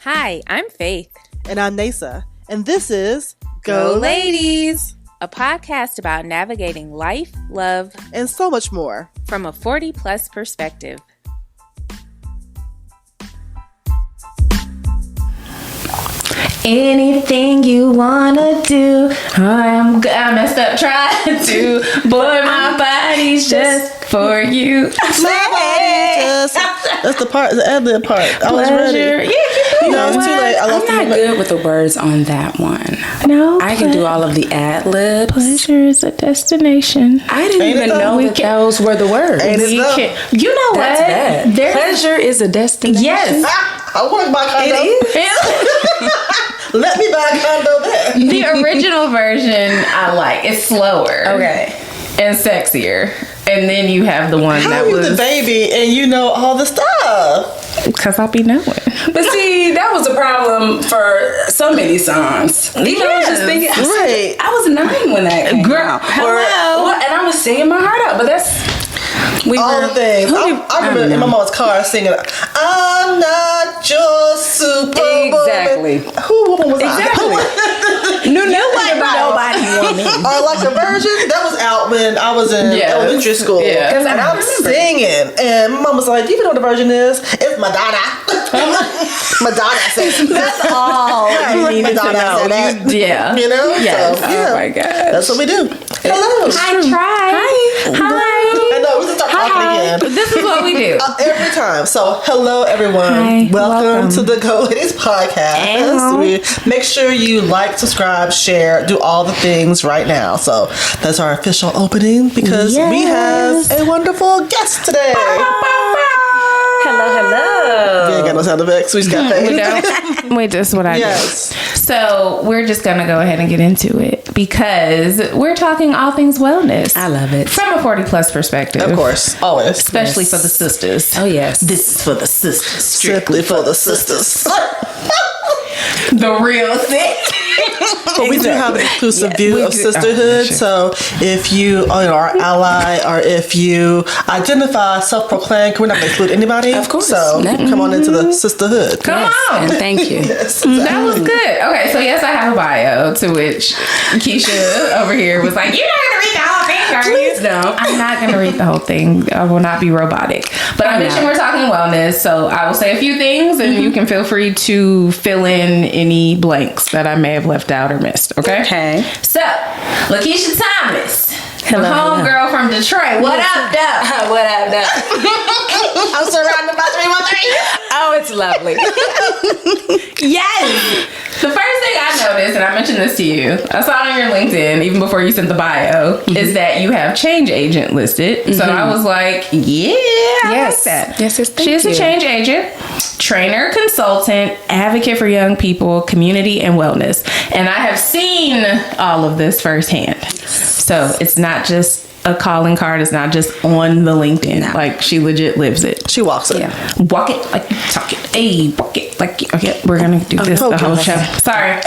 Hi, I'm Faith. And I'm Nasa. And this is Go Ladies, a podcast about navigating life, love, and so much more from a 40-plus perspective. Anything you wanna do, I messed up trying to. Boy, my body's just for you. That's the part, the ad-lib part. I was ready. Yeah, you know, it's too late. I'm not good with the words on that one. No, I can do all of the ad-libs. Pleasure is a destination. I didn't even know that those were the words. Ain't it so? You know That's what? bad. Pleasure is a destination. Yes. I want to buy a condo. Let me buy a condo there. The original version I like. It's slower. Okay. And sexier. And then you have the one How that you was the baby and you know all the stuff? because I be knowing. But see, that was a problem for so many songs. I was just thinking, Right. I was 9 when that came out. Hello. And I was singing my heart out, but that's... All the things. I remember in my mom's car singing, I'm not your superwoman. Exactly. Who woman was Exactly. I? Nobody want me. Or like the version that was out when I was in elementary school. Yeah. And I'm singing, and my mom was like, "Do you even know what the version is? It's Madonna." Madonna says That's all you needed to Madonna know. said that. Yeah. You know? Yes. So, yeah. Oh my gosh. That's what we do. Hello. Hi, Hi. I know, we just start talking again. This is what we do. Every time. So, hello, everyone. Hi, welcome to welcome. the Go Ladies podcast. We make sure you like, subscribe, share, do all the things right now. So, that's our official opening because we have a wonderful guest today. Hello. We ain't got no sound effects. We just got face. We don't. Wait, this is what I Yes. do. So we're just going to go ahead and get into it because we're talking all things wellness. I love it. From a 40-plus perspective. Of course. Always. Especially for the sisters. Oh, yes. This is for the sisters. Strictly for the sisters. The real thing. But we do have an inclusive view of sisterhood. So if you are an ally or if you identify, self-proclaim, we're not going to include anybody. Of course. So come on into the sisterhood. Come on. And thank you. Yes, exactly. That was good. Okay, so yes, I have a bio to which Keisha over here was like, "You're not going to read the whole thing, are you?" Please don't. I'm not going to read the whole thing. I will not be robotic. But I mentioned we're talking wellness, so I will say a few things, and you can feel free to fill in any blanks that I may have left out or missed. Okay. Okay. So, LaKesha Thomas, Hello, the homegirl from Detroit. What up, though? What up, though? I'm surrounded by 313. Oh, it's lovely. Yes. The first thing I noticed, and I mentioned this to you, I saw it on your LinkedIn even before you sent the bio, is that you have change agent listed. So I was like, I like that. Yes, thank She's you. a change agent, trainer, consultant, advocate for young people, community, and wellness. And I have seen all of this firsthand. So it's not just a calling card. It's not just on the LinkedIn. No. Like, she legit lives it. She walks it. Yeah. Walk it like you talk it. Hey, walk it like you. Okay, we're gonna do this the whole show. Sorry.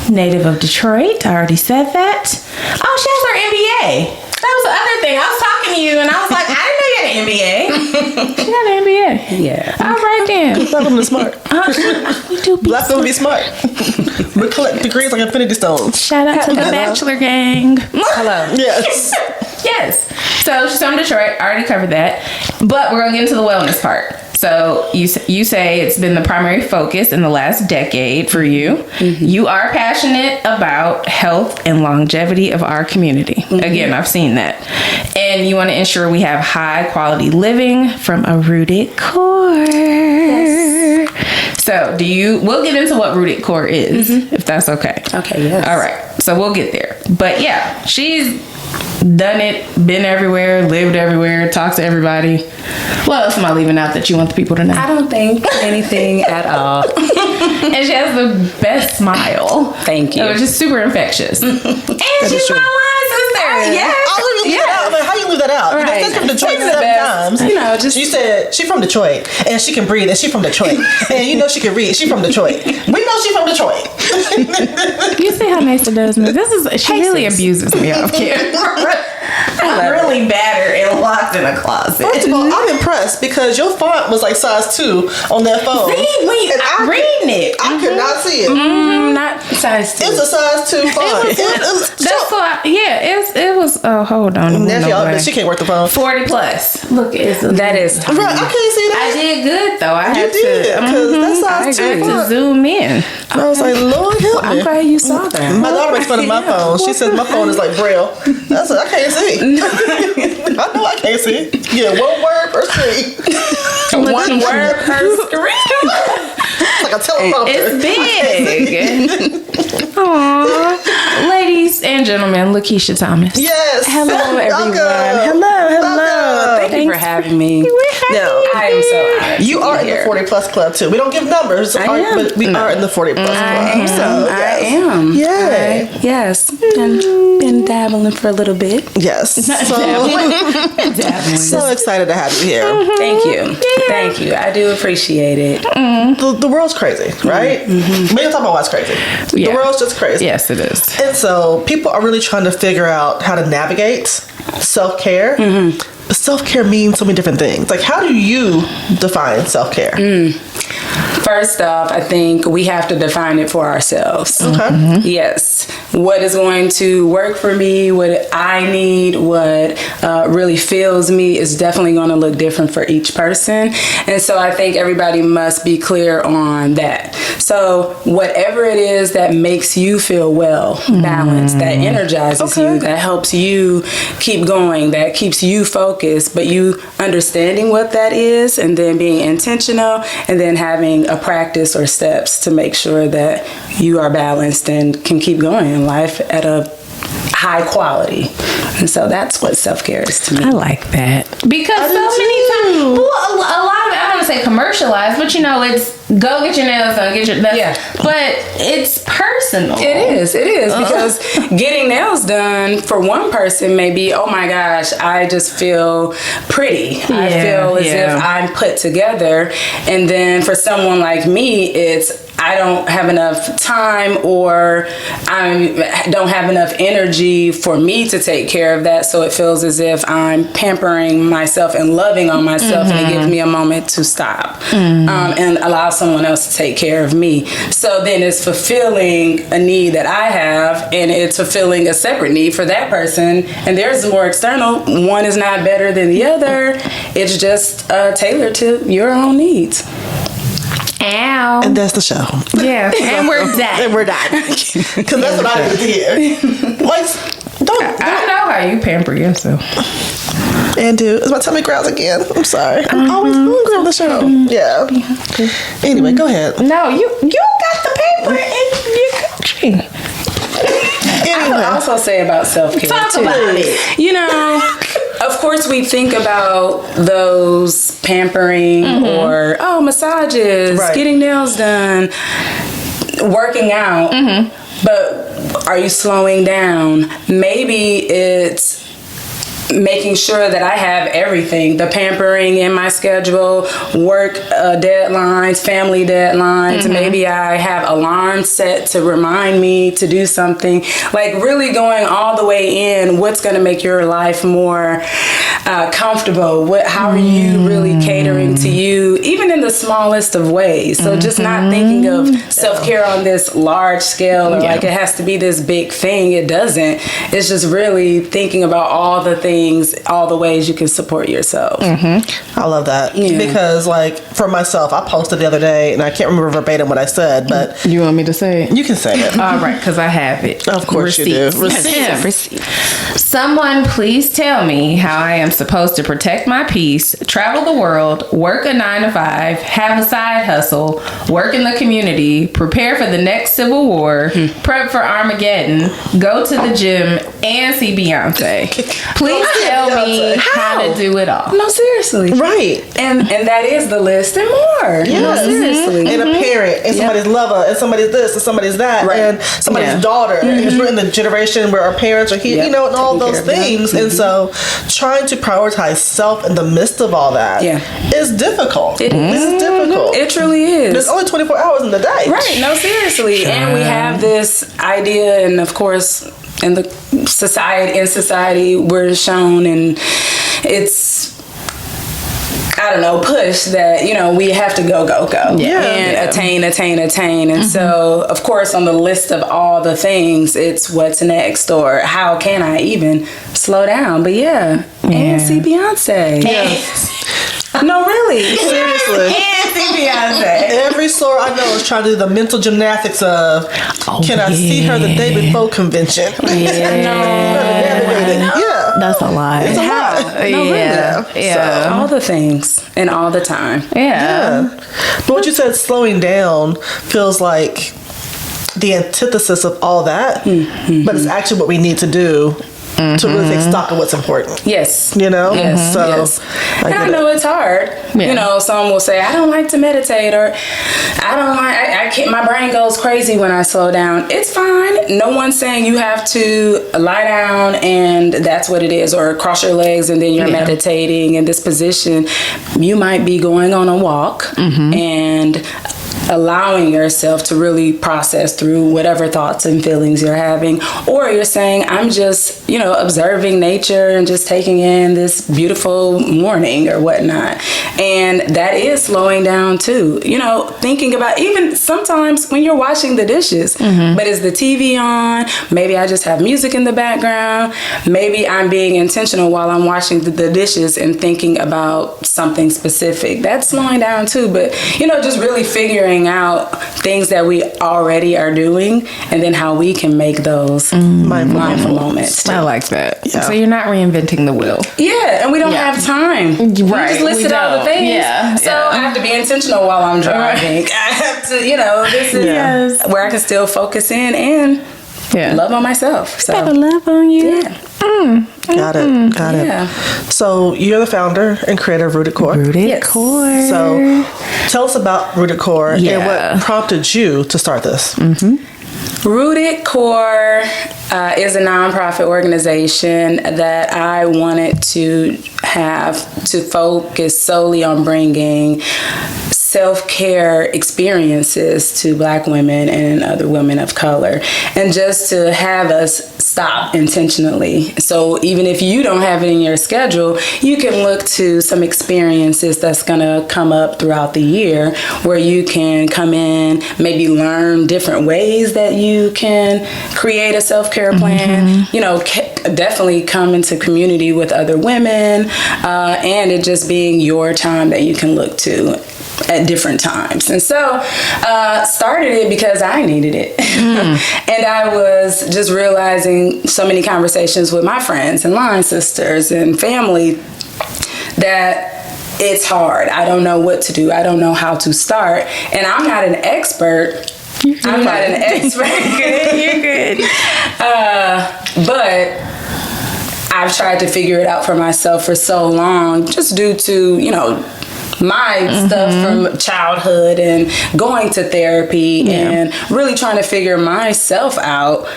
Native of Detroit. I already said that. Oh, she has her MBA. That was the other thing. I was talking to you and I was like, I didn't know you had an MBA. She got an MBA. Yeah. All right then. Black women are smart. We do be Black women be smart. We collect degrees like infinity stones. Shout out to the Bachelor Gang. Hello. Yes. Yes. So she's from Detroit. I already covered that. But we're going to get into the wellness part. So you say it's been the primary focus in the last decade for you. Mm-hmm. You are passionate about health and longevity of our community. Mm-hmm. Again, I've seen that. And you want to ensure we have high quality living from a rooted core. Yes. So we'll get into what rooted core is, if that's okay. Okay, yes. All right. So we'll get there. But yeah, she's done it, been everywhere, lived everywhere, talked to everybody. What else am I leaving out that you want the people to know? I don't think anything at all. And she has the best smile. Thank you. Which is super infectious. And she's my line sister. Yes. How you leave that out? Right. She's from Detroit She's the 7 best. times. You know, just... You said she's from Detroit and she can breathe and she's from Detroit and you know she can read. She's from Detroit. We know she's from Detroit. You see how Nasa does me? She really abuses me off camera. I'm really bad at a lot of in a closet. First of all, I'm impressed because your font was like size 2 on that phone. See, And I'm reading it. I could not see it. Not size 2. It's a size 2 font. That's why, it was. Oh, hold on. Nancy, she can't work the phone. 40 plus. Look, that is tiny. Right, I can't see that. I did good though. I You had did, because that's size 2 to font. zoom in. I was like, Lord help me. I'm glad you saw that. My daughter makes fun of my phone. She says my phone is like Braille. I said, I can't see. I know I can't see. Yeah, one word per screen. One word per screen. It's like a teleprompter. It's big. Aww. Ladies and gentlemen, LaKesha Thomas. Yes. Hello, everyone. Welcome. Hello. Thank you for having me. No, I am so honored. you are in the 40 plus club too. We don't give numbers, but we are in the 40 plus club. So, I yes. am. Yay. Yes. Been dabbling for a little bit. Yes. So excited to have you here. Thank you. Thank you. I do appreciate it. The world's crazy, right? We don't talk about what's crazy. Yeah. The world's just crazy. Yes, it is. And so people are really trying to figure out how to navigate self-care. But self-care means so many different things. Like, how do you define self-care? First off, I think we have to define it for ourselves. Okay. Yes. What is going to work for me, what I need, what really fills me is definitely going to look different for each person. And so I think everybody must be clear on that. So whatever it is that makes you feel well, balanced, that energizes you, that helps you keep going, that keeps you focused, but you understanding what that is and then being intentional and then having a practice or steps to make sure that you are balanced and can keep going in life at a high quality. And so that's what self-care is to me. I like that. Because so many times, well, a lot of it, I don't want to say commercialized, but it's go get your nails done, get your but it's personal. It is because getting nails done for one person may be, oh my gosh, I just feel pretty. I feel as if I'm put together. And then for someone like me, it's I don't have enough time or I don't have enough energy for me to take care of that. So it feels as if I'm pampering myself and loving on myself, and it gives me a moment to stop and allow someone else to take care of me. So then it's fulfilling a need that I have, and it's fulfilling a separate need for that person. And there's more external. One is not better than the other. It's just tailored to your own needs. Ow. And that's the show. Yeah. And we're done. And we're done. Because that's what I need to hear. Like, I know how you pamper yourself. And dude, it's my tummy growls again. I'm sorry. I'm always hungry on the show. Yeah. Anyway, go ahead. No, you got the paper in your country. I would also say about self-care Talk too. about it. Of course we think about those pampering or massages, getting nails done, working out, but are you slowing down? Maybe it's making sure that I have everything, the pampering in my schedule, work deadlines, family deadlines. Maybe I have alarms set to remind me to do something. Like really going all the way in, what's going to make your life more comfortable? How are you really catering to you, even in the smallest of ways? So just not thinking of self-care on this large scale or like it has to be this big thing. It doesn't. It's just really thinking about all the things, all the ways you can support yourself. I love that. Because like for myself, I posted the other day and I can't remember verbatim what I said, but You want me to say it? you can say it. All right, because I have it. Of course you do. Receipts. Someone please tell me how I am supposed to protect my peace, travel the world, work a 9-to-5, have a side hustle, work in the community, prepare for the next Civil War, prep for Armageddon, go to the gym, and see Beyonce. Please tell me how to do it all. No, seriously. Right. And that is the list and more. Yes. No, seriously. And a parent, and somebody's lover, and somebody's this, and somebody's that, and somebody's daughter. And we're in the generation where our parents are here, and all those things. And so trying to prioritize self in the midst of all that is difficult. It is. It's difficult. It truly is. There's only 24 hours in the day. Right. No, seriously. And we have this idea, and of course, in society, we're shown, and it's I don't know, push that, you know, we have to go and attain. And so, of course, on the list of all the things, it's what's next or how can I even slow down? But and see Beyonce. No, really. Seriously. And see Beyonce. Every store I know is trying to do the mental gymnastics of, can I see her the day before convention? That's a lot. It's a lot. Yeah. So, all the things and all the time. Yeah. But what you said, slowing down, feels like the antithesis of all that, but it's actually what we need to do to really take stock of what's important. Yes. You know? Yes. So, yes. And I know it's hard. Yeah. You know, some will say, I don't like to meditate, or I don't like, I can't, my brain goes crazy when I slow down. It's fine. No one's saying you have to lie down and that's what it is, or cross your legs and then you're meditating in this position. You might be going on a walk and allowing yourself to really process through whatever thoughts and feelings you're having, or you're saying, I'm just, you know, observing nature and just taking in this beautiful morning or whatnot. And that is slowing down too, you know, thinking about even sometimes when you're washing the dishes, but is the TV on? Maybe I just have music in the background. Maybe I'm being intentional while I'm washing the dishes and thinking about something specific. That's slowing down too. But, you know, just really figuring out things that we already are doing and then how we can make those mindful moments too. I like that. Yeah. So you're not reinventing the wheel. Yeah, and we don't have time. Right. We just listed all the things. Yeah. So I have to be intentional while I'm driving. I have to, you know, this is where I can still focus in and love on myself. So Gotta love on you. Yeah. Got it. Yeah. So you're the founder and creator of Rooted Core. Rooted Core. So tell us about Rooted Core and what prompted you to start this. Rooted Core is a nonprofit organization that I wanted to have to focus solely on bringing self-care experiences to Black women and other women of color, and just to have us stop intentionally. So even if you don't have it in your schedule, you can look to some experiences that's going to come up throughout the year where you can come in, maybe learn different ways that you can create a self-care plan, you know, definitely come into community with other women, and it just being your time that you can look to at different times. And so started it because I needed it. And I was just realizing so many conversations with my friends and line sisters and family that it's hard. I don't know what to do. I don't know how to start. And I'm not an expert. I'm not an expert. You're good. But I've tried to figure it out for myself for so long, just due to, you know, my stuff from childhood and going to therapy and really trying to figure myself out.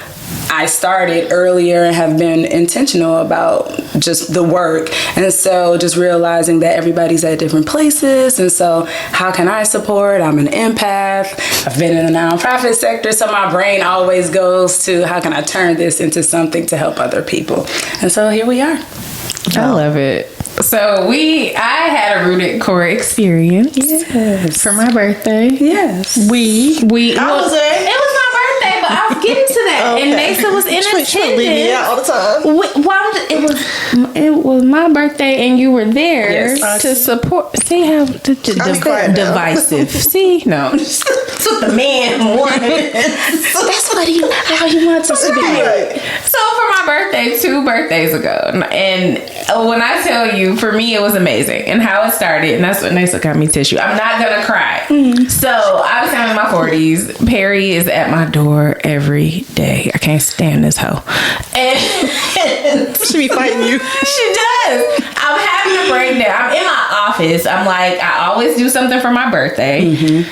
I started earlier and have been intentional about just the work. And so just realizing that everybody's at different places. And so how can I support? I'm an empath. I've been in the nonprofit sector. So my brain always goes to how can I turn this into something to help other people? And so here we are. I love it. So I had a Rooted Core experience. Yes. For my birthday. Yes. I was there. It was my birthday, but I was getting to that. And Nasa was in attendance. She leave me out all the time. It was my birthday and you were there Yes. to support. See how divisive. See, no, that's what the man wanted. That's how he wants us to be. Right. So for my birthday, 2 birthdays ago, and when I tell you, for me it was amazing, and how it started, and that's what Nasa got me tissue. I'm not gonna cry. So obviously I'm in my 40s. Perry is at my door every day. I can't stand this hoe. And She be fighting you. she does. I'm having a breakdown. I'm in my office. I'm like, I always do something for my birthday.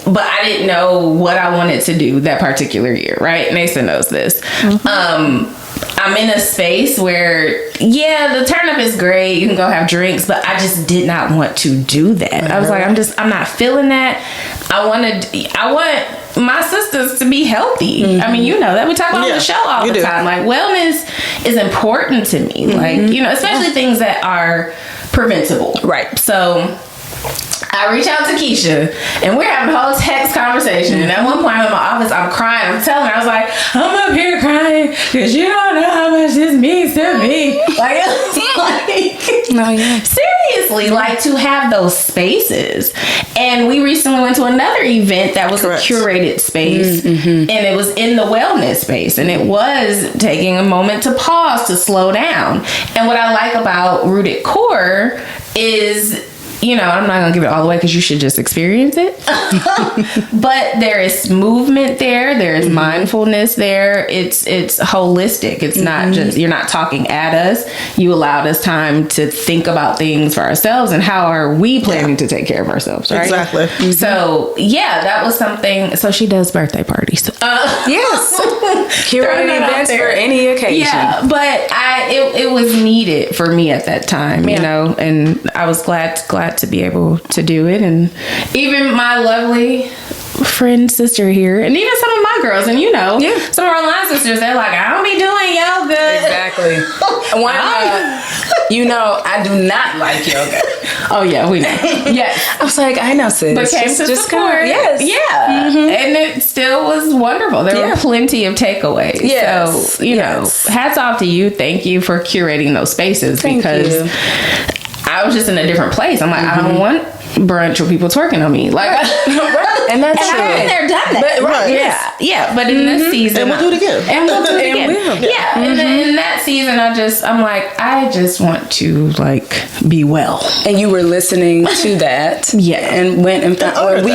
But I didn't know what I wanted to do that particular year, right? Nasa knows this. I'm in a space where, yeah, the turn up is great. You can go have drinks, but I just did not want to do that. I was like, I'm not feeling that. I want my sisters to be healthy. I mean, you know that we talk about on the show all the time. Like, wellness is important to me. Like, you know, especially things that are preventable. Right. So I reach out to Keisha, and we're having a whole text conversation. And at one point in my office, I'm crying. I'm telling her, I was like, I'm up here crying because you don't know how much this means to me. Like, seriously, like, to have those spaces. And we recently went to another event that was a curated space, and it was in the wellness space. And it was taking a moment to pause, to slow down. And what I like about Rooted Core is, you know, I'm not going to give it all away because you should just experience it. But there is movement there. There is mindfulness there. It's holistic. It's not just, you're not talking at us. You allowed us time to think about things for ourselves and how are we planning to take care of ourselves, right? Exactly. So, yeah, that was something. So she does birthday parties. Yes. Curating events for any occasion. Yeah, but it was needed for me at that time, you know, and I was glad to be able to do it. And even my lovely friend sister here, and even some of my girls, and you know, some of our line sisters, they're like, I don't be doing yoga. Exactly. You know, I do not like yoga. Oh yeah, we know. Yes. I was like, I know, sis. But came to support. Yes. Yeah. And it still was wonderful. There were plenty of takeaways. Yes. So, you know, hats off to you. Thank you for curating those spaces. Because I was just in a different place. I'm like, I don't want brunch with people twerking on me. Like, and that's true. I've been there, done that. Right. Yeah. But in this season, and we'll do it again. And we'll do it again. Yeah. And then in that season, I'm like, I just want to like be well. And you were listening to that, and went and found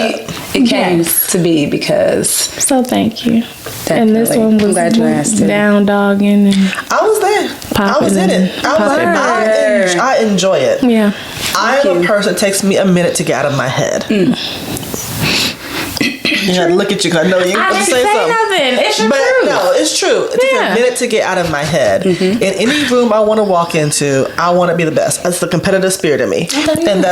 it came to be because. So thank you. Definitely. And this one was down dogging. And I was there. I was in it. I enjoy it. Yeah. I am a person. It takes me a minute to get out of my head. Yeah, look at you. I know you ain't supposed to say something. Nothing. It's true. No, it's true. It takes a minute to get out of my head. In any room I want to walk into, I want to be the best. That's the competitive spirit in me, and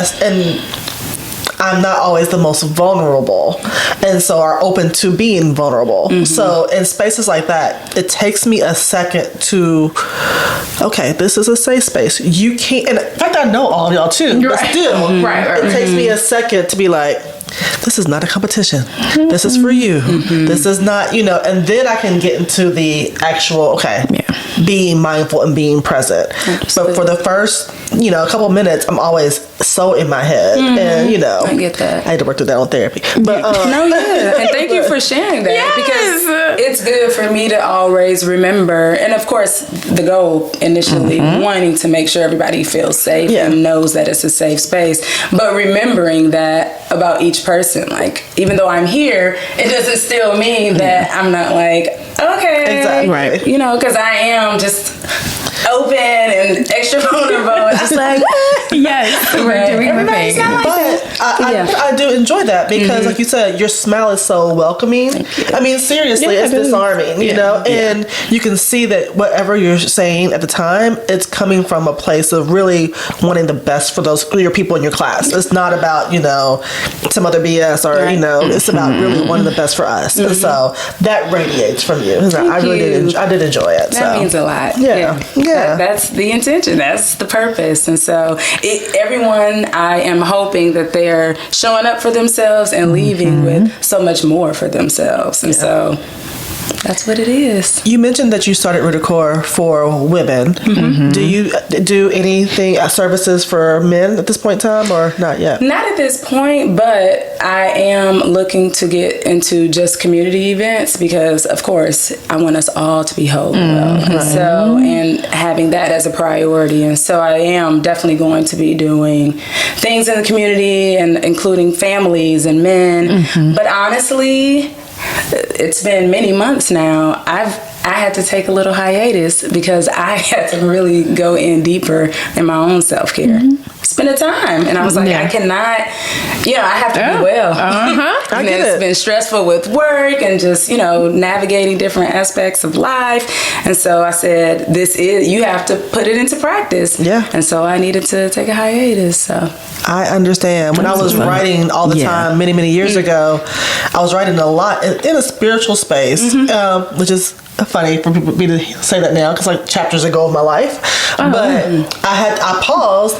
I'm not always the most vulnerable, and so are open to being vulnerable. So in spaces like that, it takes me a second to, okay, this is a safe space. You can't, and in fact, I know all of y'all too, but still, it takes me a second to be like, this is not a competition. This is for you. This is not, you know, and then I can get into the actual, being mindful and being present. But for the first, you know, a couple minutes, I'm always so in my head. And, you know, I get that. I had to work through that on therapy. But, and thank you for sharing that because it's good for me to always remember. And of course, the goal initially wanting to make sure everybody feels safe and knows that it's a safe space. But remembering that about each person, like, even though I'm here, it doesn't still mean that I'm not like, okay. Exactly. Right. You know, because I am just open and extra vulnerable. Just like, we're doing the thing. But I do enjoy that because, like you said, your smile is so welcoming. I mean, seriously, it's disarming, you know, and you can see that whatever you're saying at the time, it's coming from a place of really wanting the best for your people in your class. It's not about, you know, some other BS or, you know, it's about really wanting the best for us. And so that radiates from you. I did enjoy it. That means a lot. Yeah. That's the intention. That's the purpose. And so everyone, I am hoping that they're showing up for themselves and leaving with so much more for themselves. And so that's what it is. You mentioned that you started Rooted Core for women. Do you do anything, services for men at this point in time, or not yet? Not at this point, but I am looking to get into just community events because, of course, I want us all to be whole and and having that as a priority. And so I am definitely going to be doing things in the community and including families and men. But honestly, it's been many months now. I've I had to take a little hiatus because I had to really go in deeper in my own self-care. Spend the time. And I was like, I cannot, I have to be well. I get it's it. been stressful with work and just, navigating different aspects of life. And so I said, you have to put it into practice. Yeah. And so I needed to take a hiatus. So I understand. When I was writing all the time many, many years ago, I was writing a lot in a spiritual space, which is funny for me to say that now because like chapters ago of my life. But I paused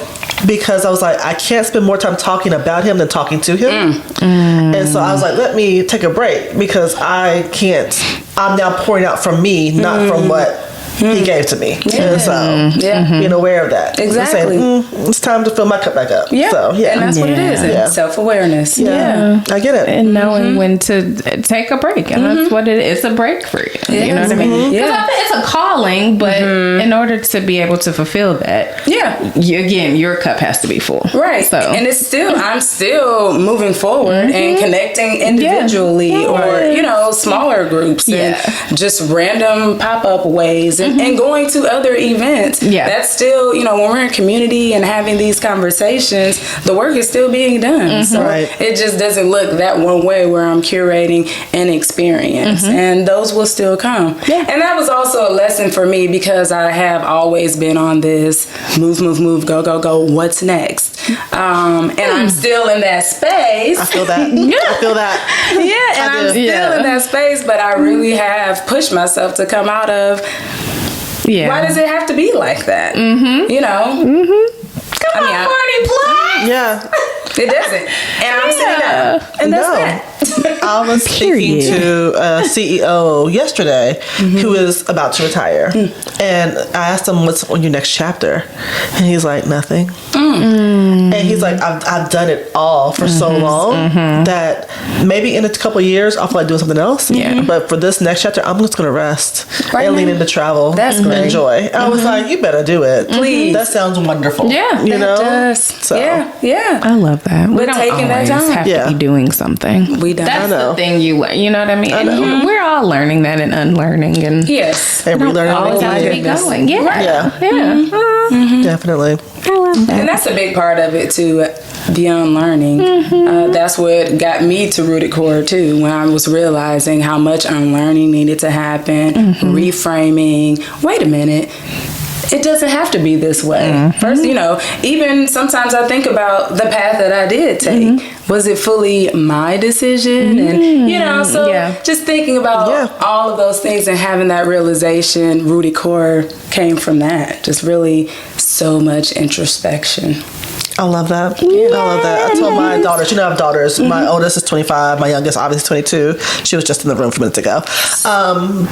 because I was like, I can't spend more time talking about him than talking to him. And so I was like, let me take a break because I'm now pouring out from me, not from what he gave to me. And so being aware of that. Exactly. Saying, it's time to fill my cup back up. Yeah. So, And that's what it is. And self-awareness. Yeah. I get it. And knowing when to take a break. And that's what it is. It's a break for you. You know what I mean? Because I think it's a calling, but in order to be able to fulfill that, your cup has to be full. Right. So. And I'm still moving forward and connecting individually or, smaller groups and just random pop-up ways and going to other events. Yeah. That's still, when we're in community and having these conversations, the work is still being done. So it just doesn't look that one way where I'm curating an experience. And those will still come. Yeah. And that was also a lesson for me because I have always been on this move, go, go, go, what's next? And I'm still in that space. I feel that. I feel that. Yeah, and I'm still in that space, but I really have pushed myself to come out of why does it have to be like that? Come on, party play. Yeah. It doesn't. And I'm sitting down. And that's that. I was speaking to a CEO yesterday who is about to retire. And I asked him, what's on your next chapter? And he's like, nothing. And he's like, I've done it all for so long that maybe in a couple of years I'll feel like doing something else. Yeah. But for this next chapter, I'm just going to rest and lean into travel. That's great. And enjoy. And I was like, you better do it. Please. That sounds wonderful. Yeah. You know? Does. So. Yeah. I love that. We're taking that time. Have to be doing something. We don't. That's the thing you know what I mean? And we're all learning that and unlearning and and relearning. Always have to be going. Yeah. Definitely. I love that. And that's a big part of it too, the unlearning. That's what got me to Rooted Core too, when I was realizing how much unlearning needed to happen, reframing. Wait a minute. It doesn't have to be this way. First, even sometimes I think about the path that I did take. Was it fully my decision? And, just thinking about all of those things and having that realization, Rooted Core came from that. Just really so much introspection. I love that. I love that. I told my daughters, I have daughters. My oldest is 25. My youngest, obviously, 22. She was just in the room a few minutes ago.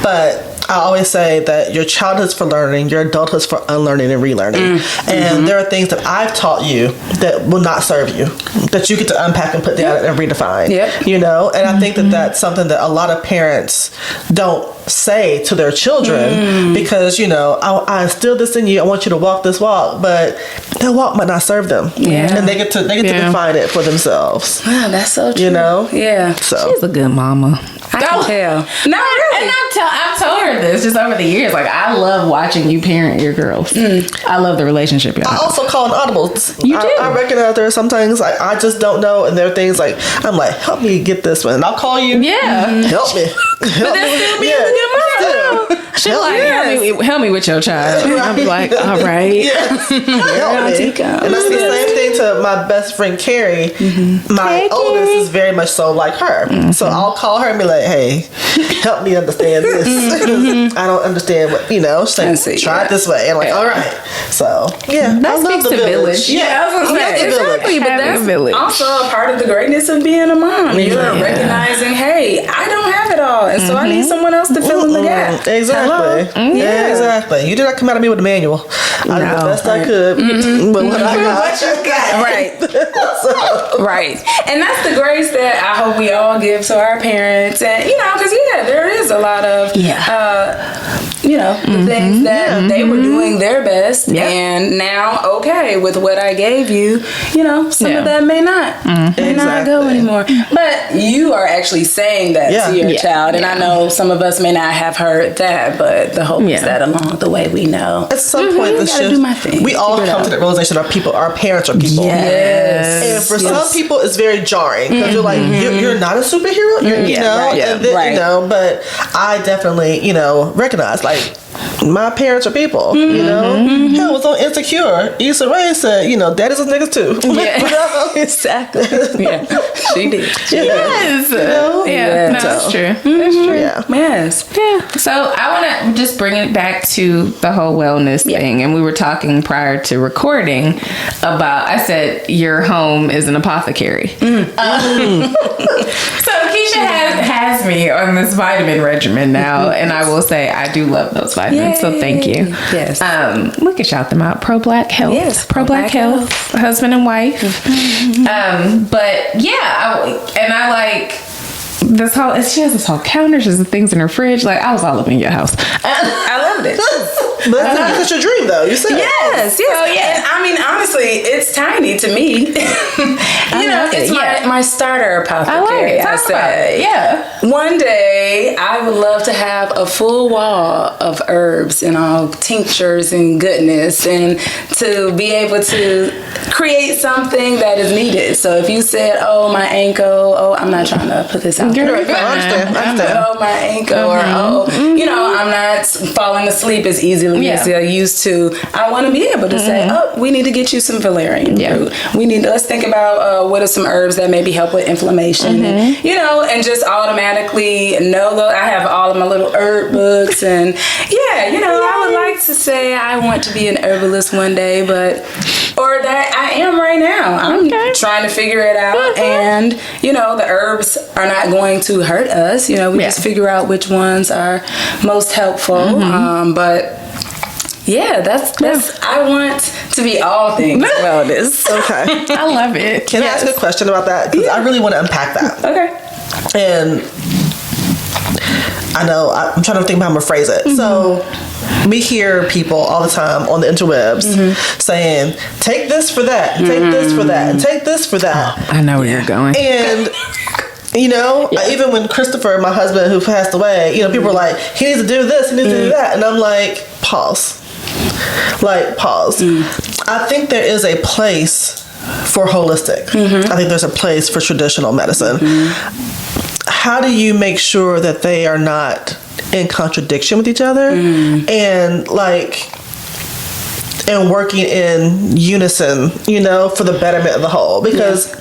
But I always say that your childhood's for learning, your adulthood's for unlearning and relearning. And there are things that I've taught you that will not serve you, that you get to unpack and put down and redefine. And I think that that's something that a lot of parents don't say to their children because, I instilled this in you. I want you to walk this walk, but that walk might not serve them. And they get to define it for themselves. Wow, that's so true. Yeah. So she's a good mama. I can tell. No, really. And I've told her this just over the years. Like, I love watching you parent your girls. I love the relationship y'all have. I also call an audibles. You do. I recognize there are some things like I just don't know, and there are things like I'm like, help me get this one, and I'll call you. Help me. But that's still being a good mom. She's like, help me with your child. I'll be like, all right. Help me. And that's the same thing to my best friend Carrie. My oldest is very much so like her. So I'll call her and be like, hey, help me understand this. I don't understand what, she's like, try it this way. And I'm like, all right. So, that I love the village. Yeah, I was going to say. Exactly. But that's also a part of the greatness of being a mom. You're recognizing, hey, I don't have it all. And so I need someone else to fill in the gap. Exactly. Yeah, exactly. You did not come at me with a manual. I did the best I could. But what I got, Right. Right. And that's the grace that I hope we all give to our parents. And, because, there is a lot of, the things that they were doing their best, and now, okay, with what I gave you, some of that may not go anymore. But you are actually saying that to your child, and I know some of us may not have heard that, but the hope is that along the way we know. At some point, we all come to the realization our parents are people. Yes. And for some people, it's very jarring because you're like, you're not a superhero, but I definitely, recognize, like, my parents are people, Hell, was on Insecure. Issa Rae said, daddies are niggas too. Yeah. Exactly. Yeah. She did. Yes. That's true. That's true. Yeah. Yes. Yeah. So I want to just bring it back to the whole wellness thing. And we were talking prior to recording about, I said, your home is an apothecary. So LaKesha has me on this vitamin regimen now. And I will say, I do love those vitamins. Yay. So thank you. Yes. We can shout them out. Pro Black Health. Yes. Pro Black Health. Husband and wife. But yeah, I like this whole, she has this whole counter, she has the things in her fridge. Like, I was all up in your house. I loved it. But that's your dream, though. You said yes. Oh, yeah. And I mean, honestly, it's tiny to me. It's my starter apothecary. I like it. Yeah. One day, I would love to have a full wall of herbs and all tinctures and goodness, and to be able to create something that is needed. So if you said, "Oh, my ankle," I'm not trying to put this out there. I understand. Oh, my ankle, or I'm not falling asleep as easily as I used to. I want to be able to say, "Oh, we need to get you some valerian root. Let's think about what are some herbs that maybe help with inflammation, and just automatically know that I have all of my little herb books, and I would like to say I want to be an herbalist one day, or that I am right now. I'm trying to figure it out, and the herbs are not going to hurt us. We just figure out which ones are most helpful. But yeah, that's I want to be all things wellness. Okay. I love it. Can I ask a question about that? Because I really want to unpack that. Okay. And I know I'm trying to think about how I'm gonna phrase it. So we hear people all the time on the interwebs saying, "Take this for that, take this for that, and take this for that." I know where you're going. And even when Christopher, my husband, who passed away, people were like, "He needs to do this, he needs to do that," and I'm like, pause. I think there is a place for holistic. I think there's a place for traditional medicine. How do you make sure that they are not in contradiction with each other and working in unison, for the betterment of the whole? Because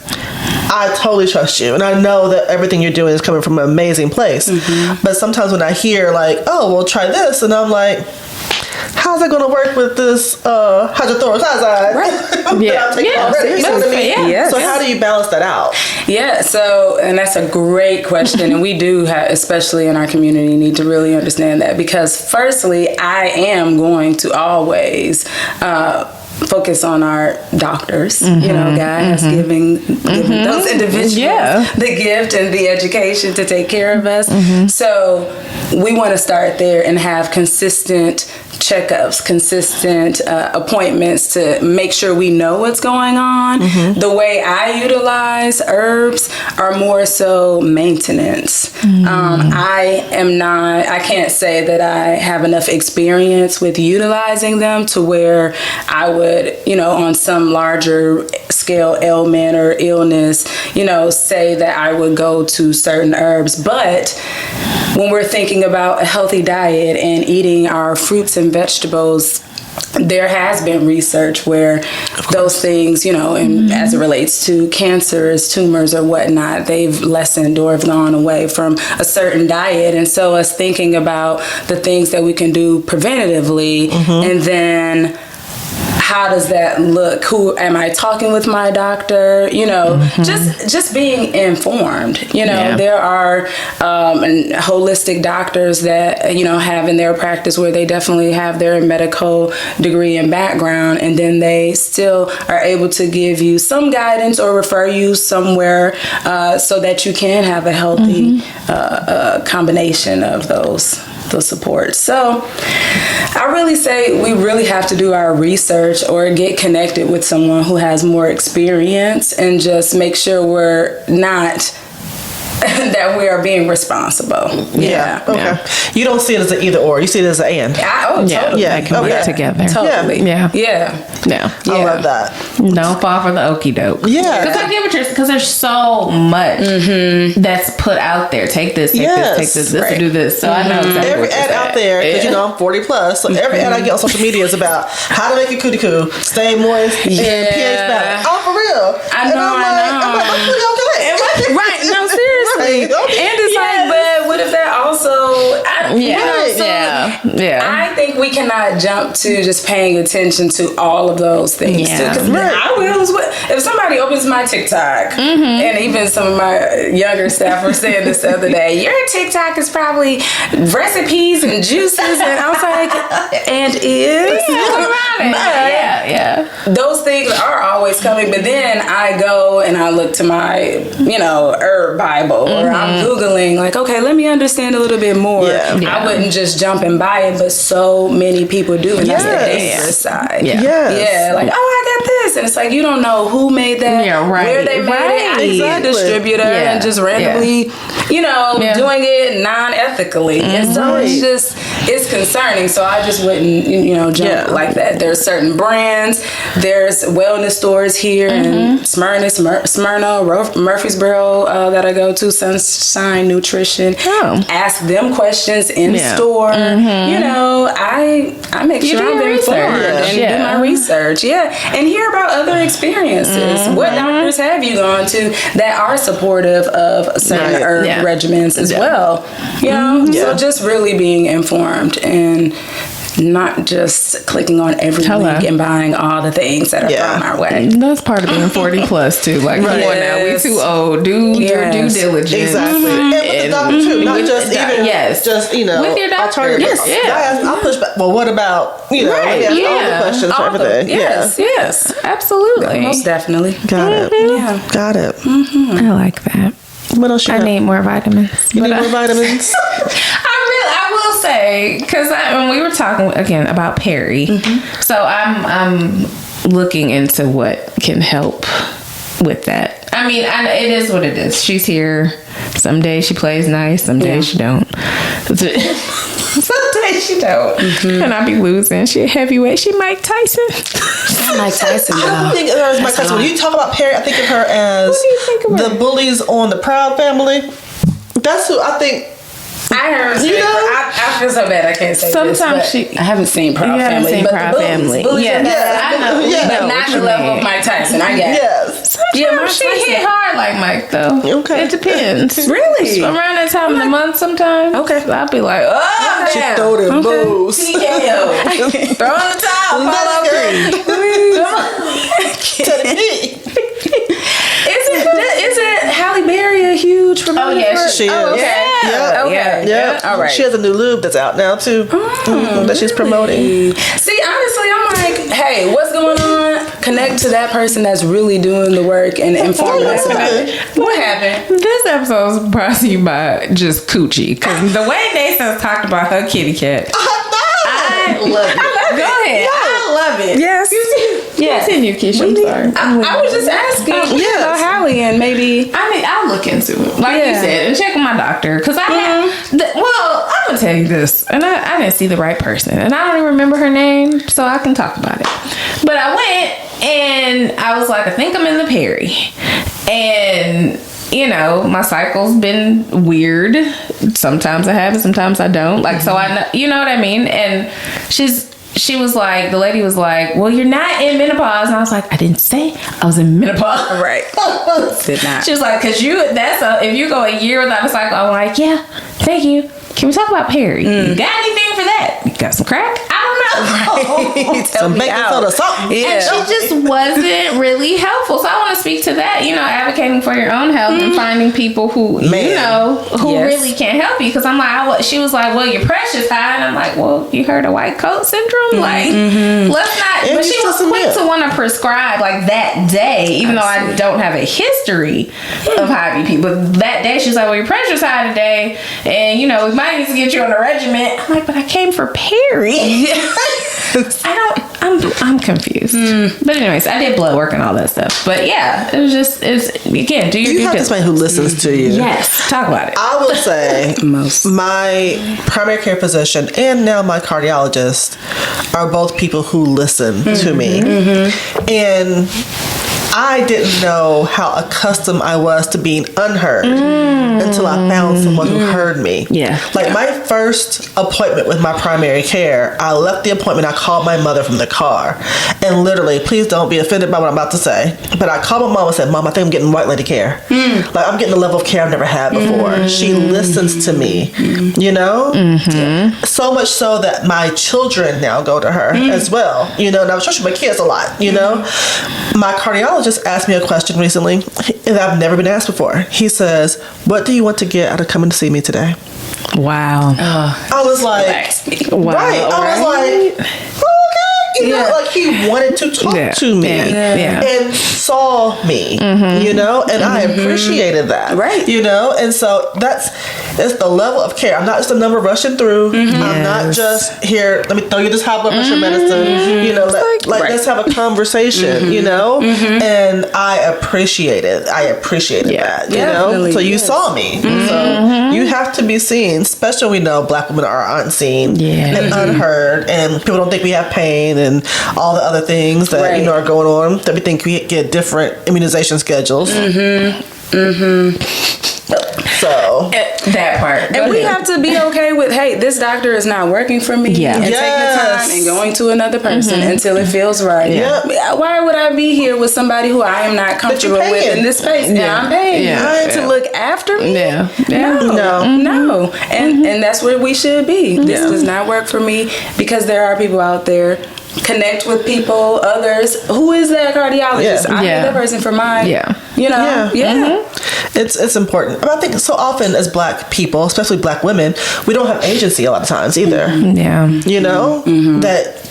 I totally trust you, and I know that everything you're doing is coming from an amazing place. But sometimes when I hear "Oh, well, try this," and I'm like, how's that going to work with this hydrochlorothiazide? Right. So how do you balance that out? Yeah, and that's a great question, and we do have, especially in our community, need to really understand that, because firstly, I am going to always focus on our doctors. God has given those individuals the gift and the education to take care of us. So we want to start there and have consistent checkups, consistent appointments to make sure we know what's going on. The way I utilize herbs are more so maintenance. I can't say that I have enough experience with utilizing them to where I would, on some larger scale ailment or illness, say that I would go to certain herbs. But when we're thinking about a healthy diet and eating our fruits and vegetables, there has been research where those things, and as it relates to cancers, tumors, or whatnot, they've lessened or have gone away from a certain diet. And so us thinking about the things that we can do preventatively, and then how does that look? Who am I talking with my doctor? Just being informed. There are holistic doctors that have in their practice where they definitely have their medical degree and background, and then they still are able to give you some guidance or refer you somewhere so that you can have a healthy combination of those. the support. So I really say we really have to do our research or get connected with someone who has more experience and just make sure we're not that we are being responsible. Yeah. Okay. Yeah. You don't see it as an either or. You see it as an and. Totally. Yeah. They can work together. Totally. Yeah. Yeah. I love that. Don't fall for the okie doke. Yeah. Because I get what you're, because there's so much that's put out there. Take this, take this to do this. So I know exactly Every what you're ad out there, because you know I'm 40 plus, so every ad I get on social media is about how to make your cootie coo stay moist and pH balance. Oh, for real. I know. I'm like, I'm pretty okay. Right. No, seriously. Right. Okay. And it's like, but what if that also? I think we cannot jump to just paying attention to all of those things. Yeah. Because I will. If somebody opens my TikTok, and even some of my younger staff were saying this the other day, your TikTok is probably recipes and juices, and I was like, and is those things are always coming. But then I go and I look to my, herb Bible, or I'm Googling, like, okay, let me understand a little bit more. I wouldn't just jump and buy it, but so many people do, and that's the dangerous side. Like, I got this, and it's like, you don't know who made that, where they made it, exactly. Distributor, and just randomly, doing it non-ethically. And so it's concerning. So I just wouldn't, jump like that. There's certain brands, there's wellness stores here in Smyrna, Murfreesboro, that I go to, Sunshine Nutrition. Ask them questions in store. I make sure I'm informed and do my research. And hear about other experiences. What doctors have you gone to that are supportive of certain herb regimens as well? So just really being informed and not just clicking on every link and buying all the things that are thrown our way. That's part of being 40 plus too. Like, come on now, we too old. Do your due diligence. Exactly. And with the doctor too, not just even just with your doctor. I'll push back. Well, what about all the questions for everything? Yes, absolutely, most definitely. Got it. Got it. I like that. What else? I need more vitamins. You need more vitamins. I will say, because when we were talking again about Perry, so I'm looking into what can help with that. I mean, it is what it is. She's here. Some days she plays nice. Some days she don't. Some days she don't. And I be losing. She a heavyweight. She Mike Tyson. Mike Tyson. I don't think of her as Mike Tyson. When you talk about Perry, I think of her as the bullies on the Proud Family. That's who I think. I heard. I feel so bad. I can't say sometimes this. I haven't seen Proud Family. Proud Family. I know. But not the level of Mike Tyson. I get. Yes. Sometimes she hit hard like Mike though. Okay. It depends. Really? Around that time of the month sometimes. Okay. I'll be like, oh, she throw them moves. TKO. Throw in the towel. Follow Isn't Halle Berry a huge promoter? Oh yeah, she is. Okay. All right. She has a new lube that's out now too that she's promoting. See, honestly, I'm like, hey, what's going on? Connect to that person that's really doing the work and informing us about it. What happened? This episode is brought to you by just Coochie, because the way Nathan's talked about her kitty cat, I love it. Go ahead. I love it. Yes. Continue, Keisha. I'm sorry. I was just asking about Hallie, and maybe I'll look into it, like you said, and check with my doctor, because I'm gonna tell you this, and I didn't see the right person, and I don't even remember her name, so I can talk about it. But I went and I was like, I think I'm in the Perry, and my cycle's been weird. Sometimes I have it, sometimes I don't. Like, so I know, you know what I mean? And she was like, the lady was like, well, you're not in menopause. And I was like, I didn't say I was in menopause. Right. Did not. She was like, because if you go a year without a cycle, I'm like, yeah, thank you. Can we talk about Perry? You got anything for that? You got some crack? I don't know. Right. Some baking soda, something. Yeah. And she just wasn't really helpful. So I want to speak to that, advocating for your own health and finding people who, really can help you. Because I'm like, she was like, well, your pressure's high. And I'm like, well, you heard of white coat syndrome? Like, let's not. But she was quick to want to prescribe like that day, even though I don't have a history of high BP. But that day, she's like, well, your pressure's high today, and you know, we might need to get you on a regimen. I'm like, but I came for Perry. I'm confused. But anyways, I did blood work and all that stuff. But yeah, it's again, do your You have somebody who listens to you. Yes, talk about it. I will say my primary care physician and now my cardiologist are both people who listen to me. And I didn't know how accustomed I was to being unheard until I found someone who heard me. Yeah. Like my first appointment with my primary care, I left the appointment, I called my mother from the car. And literally, please don't be offended by what I'm about to say, but I called my mom and said, Mom, I think I'm getting white lady care. Like I'm getting a level of care I've never had before. She listens to me, you know? So much so that my children now go to her as well. You know, and I was trusting my kids a lot, you know? My cardiologist asked me a question recently that I've never been asked before. He says, what do you want to get out of coming to see me today? Wow. I was like, wow. Right. I was like, okay. You know, like he wanted to talk to me and saw me, you know, and I appreciated that. Right. You know, and so it's the level of care. I'm not just a number rushing through. I'm not just here, let me throw you this high blood pressure medicine. You know, let's have a conversation, you know? And I appreciated that, you know? So you saw me. So you have to be seen, especially when we know Black women are unseen and unheard, and people don't think we have pain and all the other things that, you know, are going on, that we think we get different immunization schedules. So that part. And we have to be okay with, hey, this doctor is not working for me. Yeah. And taking the time and going to another person until it feels right. Why would I be here with somebody who I am not comfortable with in this space? And I'm paying you to look after me? No. And that's where we should be. This does not work for me, because there are people out there. Connect with people, others. Who is that cardiologist? I need that person for mine. You know? It's important. But I think so often as Black people, especially Black women, we don't have agency a lot of times either. You know? That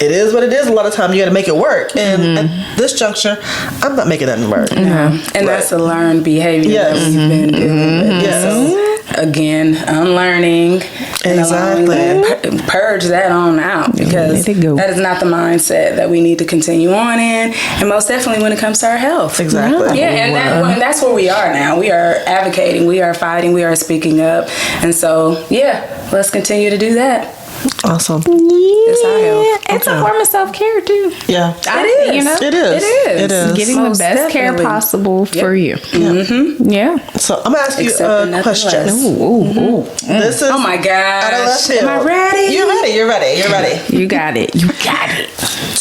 it is what it is. A lot of times you got to make it work. And at this juncture, I'm not making that work. And that's a learned behavior that we've been doing with. So, again, unlearning and purge that on out, because that is not the mindset that we need to continue on in, and most definitely when it comes to our health. And that's where we are now. We are advocating, we are fighting, we are speaking up, and so let's continue to do that. Awesome. It's our health. It's a form of self-care too. It is. You know? It is. Getting Most the best care definitely. possible for you. So I'm gonna ask you a question. This is Oh my gosh. Am I ready? You're ready. You got it.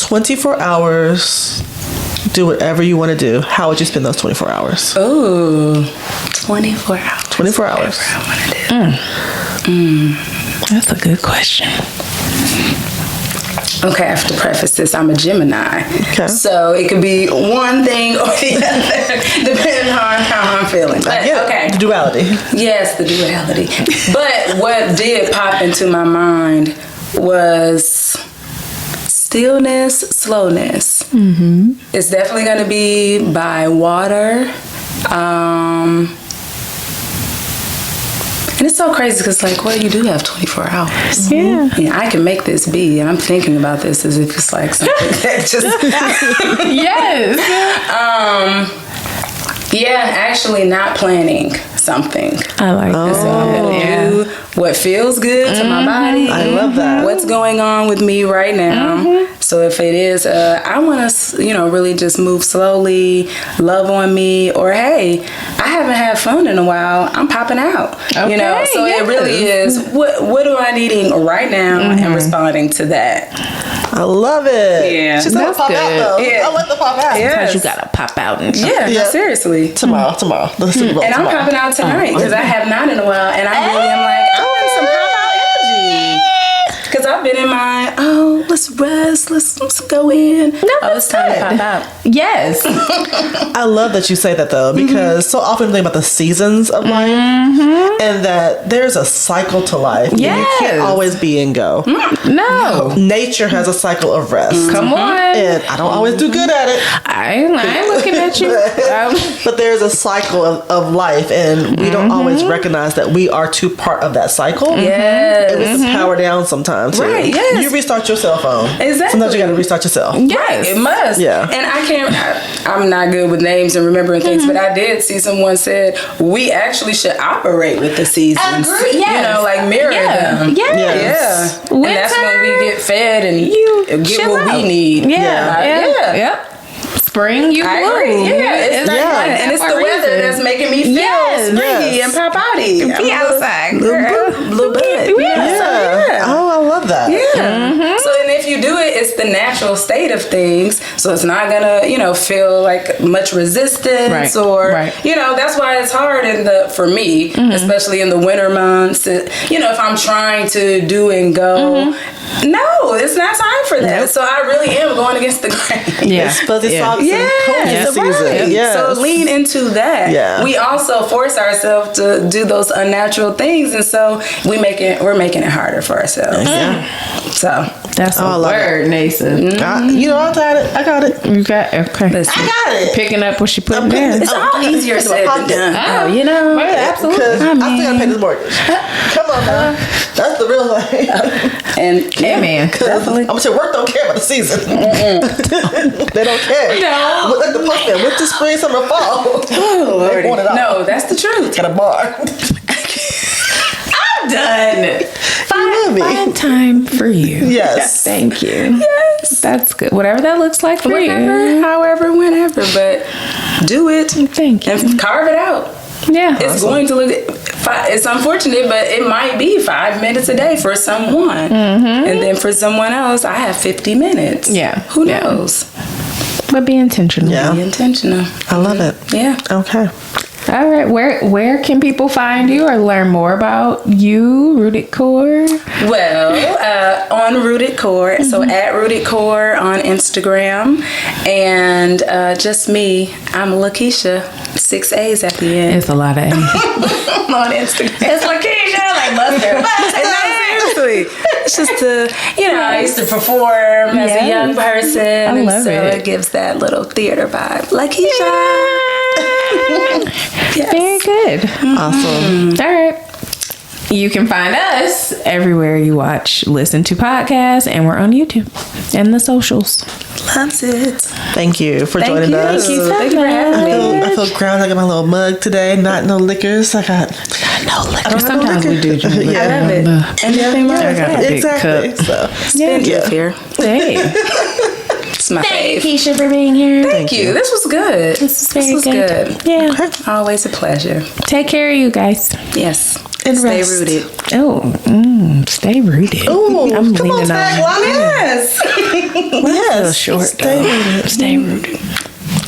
24 hours. Do whatever you want to do. How would you spend those 24 hours? Ooh, 24 hours. 24 hours. Whatever I want to do. That's a good question. Okay, I have to preface this. I'm a Gemini. Okay. So it could be one thing or the other, depending on how I'm feeling. But, okay. The duality. Yes, the duality. But what did pop into my mind was stillness, slowness. It's definitely going to be by water. And it's so crazy because, like, well, you do have 24 hours. Yeah. And I can make this be, and I'm thinking about this as if it's like something that just... actually not planning something. I like that. So I'm going to do what feels good to my body. I love that. What's going on with me right now. So if it is, I want to, really just move slowly, love on me, or hey, I haven't had fun in a while. I'm popping out. Okay, So it really is, what am I needing right now, and responding to that. I love it. Yeah. She's gonna pop out though. Yeah. I like the pop out. Sometimes you gotta pop out and seriously. Tomorrow. The Super Bowl And I'm tomorrow. popping out tonight because I have not in a while, and I really am like, I want some pop out energy. Because I've been in my, let's rest, let's go in. No, it's time to pop out. Yes. I love that you say that though, because so often we think about the seasons of life and that there's a cycle to life. Yes. You can't always be and go. No. Nature has a cycle of rest. Come on. And I don't always do good at it. I ain't looking at you. But there's a cycle of life, and we don't always recognize that we are too part of that cycle. Yes. And we can power down sometimes. Too. Right, yes. You restart your cell phone. Exactly. Sometimes you got to restart yourself. Yes. It must. Yeah. And I'm not good with names and remembering things, but I did see someone said we actually should operate with the seasons. Agree, yes. You know, like mirror them. Yes. Yeah. And that's when we get fed and get what we need. Yeah. Yep. Spring, you I bloom. agree. Yeah, it's and it's the weather that's making me feel springy and pop-outy. Be outside, girl. Little bud. Yeah. Oh, I love that. Yeah. So, and if you do it, it's the natural state of things. So it's not gonna, feel like much resistance that's why it's hard for me, especially in the winter months. If I'm trying to do and go, no, it's not time for that. So I really am going against the grain. Yeah. It's fuzzy socks and cold season. Right. Yes. So lean into that. Yeah. We also force ourselves to do those unnatural things, and so we're making it harder for ourselves. So that's a word, Nathan. I got it. I got it. You got okay. I got it. Picking up what she put down. It's all easier said than done. Absolutely. Because I still gotta pay this mortgage. Come on, man. That's the real thing. And man, definitely. I'm gonna say work don't care about the season. They don't care. No. Like the postman, winter, spring, summer, fall. Lordy. They want it all. No, that's the truth. Got a bar. I'm done. Find time for you. Yes. Thank you. Yes. That's good. Whatever that looks like for Whenever, you. however, whenever, but do it. Thank you. And carve it out. Yeah. It's going to look. It's unfortunate, but it might be 5 minutes a day for someone, and then for someone else, I have 50 minutes. Yeah. Who knows? But be intentional. Yeah. Be intentional. I love it. Yeah. Okay. All right. Where can people find you or learn more about you, Rooted Core? Well, on Rooted Core, so at Rooted Core on Instagram, and just me. I'm LaKesha, 6 A's at the end. It's a lot of A's. On Instagram. It's LaKesha, like mustard. No, seriously. It's just I used to perform as a young person. I love so it. it gives that little theater vibe. LaKesha. Yes. Very good. Awesome. All right. You can find us everywhere you listen to podcasts, and we're on YouTube and the socials. Loves it. Thank you for joining us. Thank you so Thank you for having me. I feel grounded. I got my little mug today. Not no liquors. I got no liquor. Sometimes we do drink liquor. I love it. Anything wrong I with got a that? big Exactly. cup. So, Spindrift here. Hey. It's my fave. Keisha, for being here. Thank you. This was good. This was was good. Yeah. Always a pleasure. Take care of you guys. Yes. And Stay rest. rooted. Oh, stay rooted. ooh, I'm come on, leaning on. tagline. Yes. Yes. Short. Stay rooted. Stay rooted.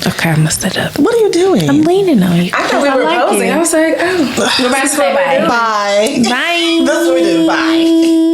Okay, I messed it up. What are you doing? I'm leaning on you. I thought we were like posing. you. I was like, oh. We're about to say bye. Bye. Bye. That's what we do. Bye.